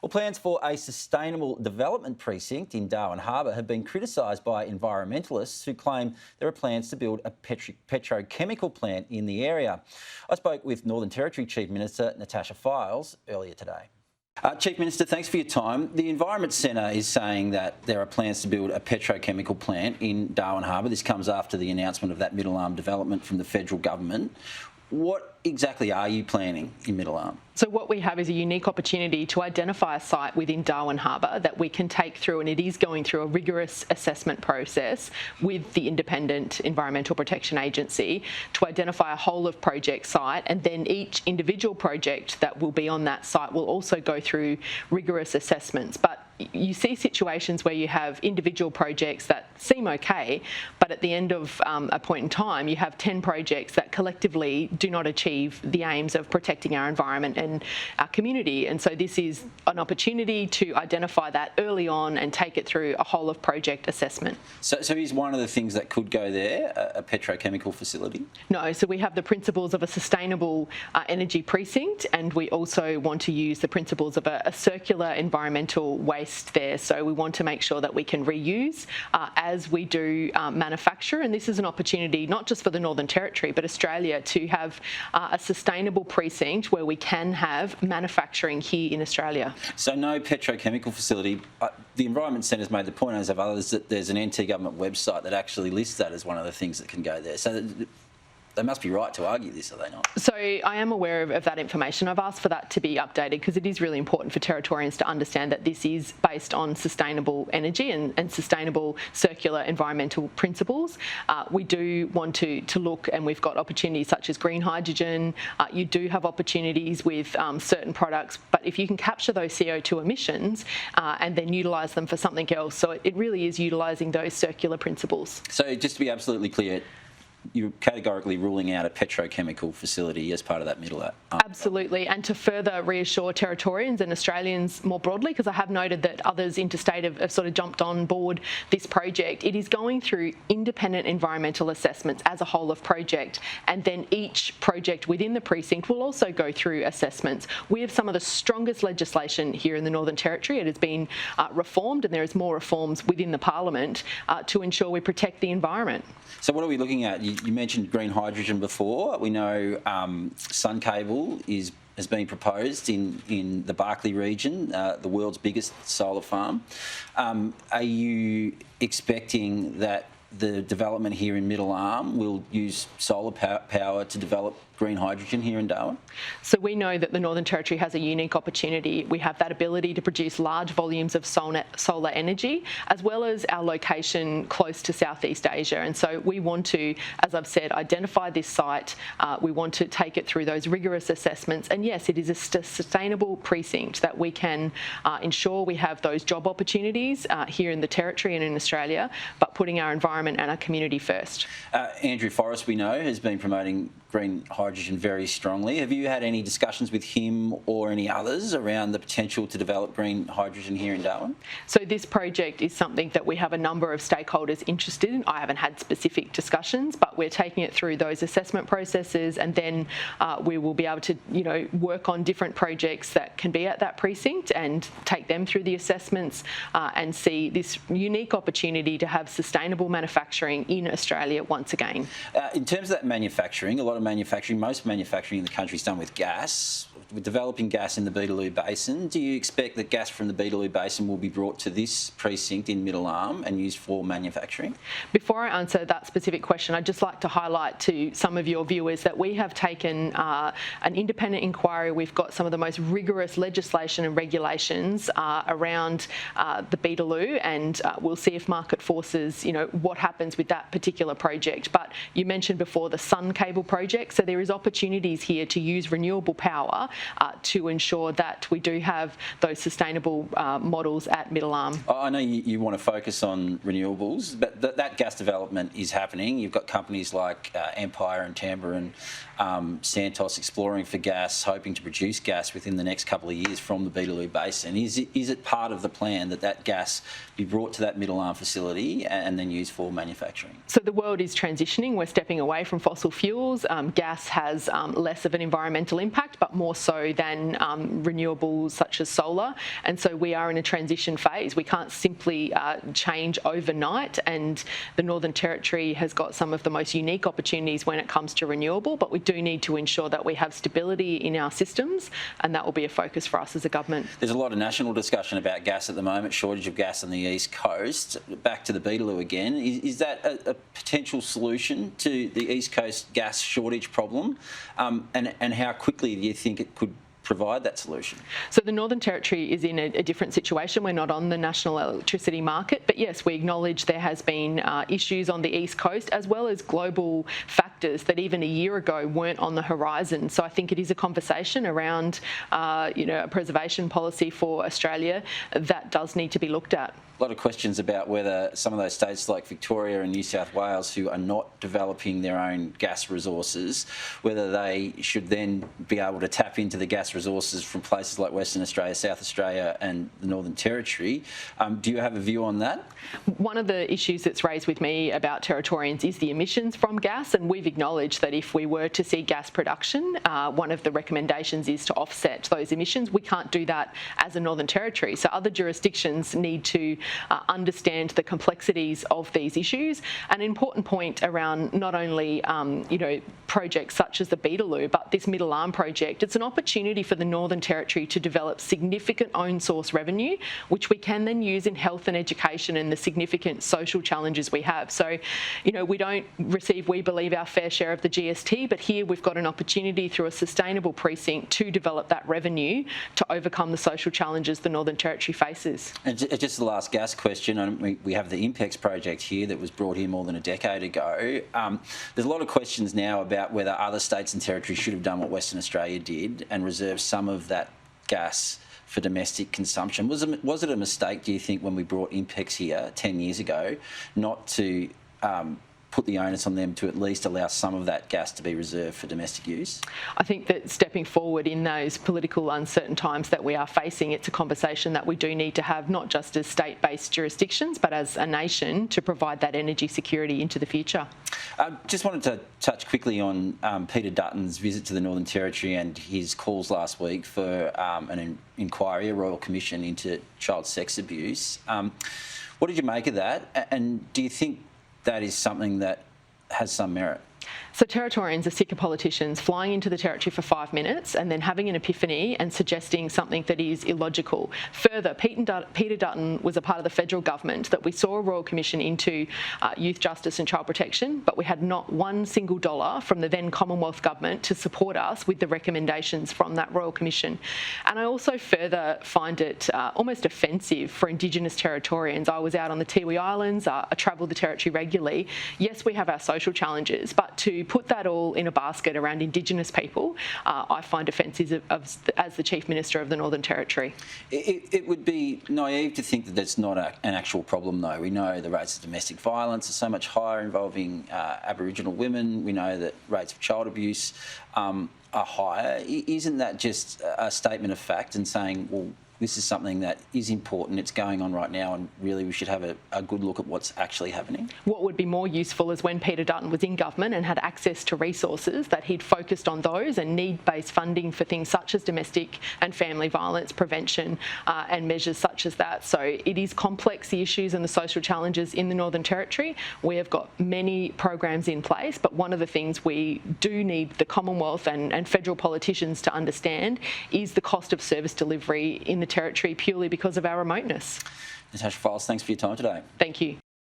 Well, plans for a sustainable development precinct in Darwin Harbour have been criticised by environmentalists who claim there are plans to build a petrochemical plant in the area. I spoke with Northern Territory Chief Minister Natasha Fyles earlier today. Chief Minister, thanks for your time. The Environment Centre is saying that there are plans to build a petrochemical plant in Darwin Harbour. This comes after the announcement of that Middle Arm development from the federal government. What exactly are you planning in Middle Arm? So what we have is a unique opportunity to identify a site within Darwin Harbour that we can take through, and it is going through a rigorous assessment process with the Independent Environmental Protection Agency to identify a whole of project site, and then each individual project that will be on that site will also go through rigorous assessments. But you see situations where you have individual projects that seem okay, but at the end of a point in time, you have 10 projects that collectively do not achieve the aims of protecting our environment and our community. And so this is an opportunity to identify that early on and take it through a whole of project assessment. So is one of the things that could go there a petrochemical facility? No, so we have the principles of a sustainable energy precinct, and we also want to use the principles of a circular environmental waste there. So we want to make sure that we can reuse as we do manufacture, and this is an opportunity not just for the Northern Territory but Australia to have a sustainable precinct where we can have manufacturing here in Australia. So no petrochemical facility. The Environment Centre's made the point, as have others, that there's an anti-government website that actually lists that as one of the things that can go there. So they must be right to argue this, are they not? So I am aware of that information. I've asked for that to be updated because it is really important for Territorians to understand that this is based on sustainable energy and sustainable circular environmental principles. We do want to look, and we've got opportunities such as green hydrogen. You do have opportunities with certain products, but if you can capture those CO2 emissions and then utilise them for something else, so it really is utilising those circular principles. So just to be absolutely clear, you're categorically ruling out a petrochemical facility as part of that Middle Arm? Absolutely, and to further reassure Territorians and Australians more broadly, because I have noted that others interstate have sort of jumped on board this project, it is going through independent environmental assessments as a whole of project, and then each project within the precinct will also go through assessments. We have some of the strongest legislation here in the Northern Territory. It has been reformed, and there is more reforms within the Parliament to ensure we protect the environment. So what are we looking at? You mentioned green hydrogen before. We know Sun Cable has been proposed in the Barkly region, the world's biggest solar farm. Are you expecting that the development here in Middle Arm will use solar power to develop green hydrogen here in Darwin? So we know that the Northern Territory has a unique opportunity. We have that ability to produce large volumes of solar energy, as well as our location close to Southeast Asia. And so we want to, as I've said, identify this site. We want to take it through those rigorous assessments. And yes, it is a sustainable precinct that we can ensure we have those job opportunities here in the Territory and in Australia, but putting our environment and our community first. Andrew Forrest, we know, has been promoting green hydrogen very strongly. Have you had any discussions with him or any others around the potential to develop green hydrogen here in Darwin? So this project is something that we have a number of stakeholders interested in. I haven't had specific discussions, but we're taking it through those assessment processes, and then we will be able to, work on different projects that can be at that precinct and take them through the assessments and see this unique opportunity to have sustainable manufacturing in Australia once again. In terms of that manufacturing, a lot of most manufacturing in the country is done with gas. With developing gas in the Beetaloo Basin, do you expect that gas from the Beetaloo Basin will be brought to this precinct in Middle Arm and used for manufacturing? Before I answer that specific question, I'd just like to highlight to some of your viewers that we have taken an independent inquiry. We've got some of the most rigorous legislation and regulations around the Beetaloo, and we'll see if market forces, what happens with that particular project. But you mentioned before the Sun Cable project, so there is opportunities here to use renewable power to ensure that we do have those sustainable models at Middle Arm. I know you want to focus on renewables, but that gas development is happening. You've got companies like Empire and Tambour and Santos exploring for gas, hoping to produce gas within the next couple of years from the Beetaloo Basin. Is it part of the plan that gas be brought to that Middle Arm facility and then used for manufacturing? So the world is transitioning. We're stepping away from fossil fuels. gas has less of an environmental impact, but more so than renewables such as solar. And so we are in a transition phase. We can't simply change overnight, and the Northern Territory has got some of the most unique opportunities when it comes to renewable, but we do need to ensure that we have stability in our systems, and that will be a focus for us as a government. There's a lot of national discussion about gas at the moment, shortage of gas on the East Coast. Back to the Beetaloo again. Is that a potential solution to the East Coast gas shortage problem? And how quickly do you think it could provide that solution? So the Northern Territory is in a different situation. We're not on the national electricity market, but yes, we acknowledge there has been issues on the East Coast, as well as global factors that even a year ago weren't on the horizon. So I think it is a conversation around a preservation policy for Australia that does need to be looked at. A lot of questions about whether some of those states like Victoria and New South Wales, who are not developing their own gas resources, whether they should then be able to tap into the gas resources from places like Western Australia, South Australia and the Northern Territory. Do you have a view on that? One of the issues that's raised with me about Territorians is the emissions from gas, and we've acknowledged that if we were to see gas production, one of the recommendations is to offset those emissions. We can't do that as a Northern Territory, so other jurisdictions need to understand the complexities of these issues. An important point around not only projects such as the Beetaloo, but this Middle Arm project, it's an opportunity for the Northern Territory to develop significant own source revenue, which we can then use in health and education and the significant social challenges we have. So, we don't receive, we believe, our fair share of the GST, but here we've got an opportunity through a sustainable precinct to develop that revenue to overcome the social challenges the Northern Territory faces. And just the last gas question, and we have the IMPEX project here that was brought here more than a decade ago. There's a lot of questions now about whether other states and territories should have done what Western Australia did and reserved some of that gas for domestic consumption. Was it a mistake, do you think, when we brought IMPEX here 10 years ago, not to put the onus on them to at least allow some of that gas to be reserved for domestic use? I think that stepping forward in those political uncertain times that we are facing, it's a conversation that we do need to have, not just as state-based jurisdictions, but as a nation, to provide that energy security into the future. Just wanted to touch quickly on Peter Dutton's visit to the Northern Territory and his calls last week for an inquiry, a royal commission into child sex abuse. What did you make of that? And do you think that is something that has some merit? So Territorians are sick of politicians flying into the Territory for 5 minutes and then having an epiphany and suggesting something that is illogical. Further, Peter Dutton was a part of the federal government that we saw a Royal Commission into youth justice and child protection, but we had not one single dollar from the then Commonwealth government to support us with the recommendations from that Royal Commission. And I also further find it almost offensive for Indigenous Territorians. I was out on the Tiwi Islands, I travel the Territory regularly. Yes, we have our social challenges, but to put that all in a basket around Indigenous people, I find offensive as the Chief Minister of the Northern Territory. It would be naive to think that that's not an actual problem, though. We know the rates of domestic violence are so much higher involving Aboriginal women. We know that rates of child abuse are higher. Isn't that just a statement of fact and saying, well, this is something that is important, it's going on right now, and really we should have a good look at what's actually happening? What would be more useful is when Peter Dutton was in government and had access to resources, that he'd focused on those and need-based funding for things such as domestic and family violence prevention and measures such as that. So it is complex, the issues and the social challenges in the Northern Territory. We have got many programs in place, but one of the things we do need the Commonwealth and federal politicians to understand is the cost of service delivery in the Territory purely because of our remoteness. Natasha Fyles, thanks for your time today. Thank you.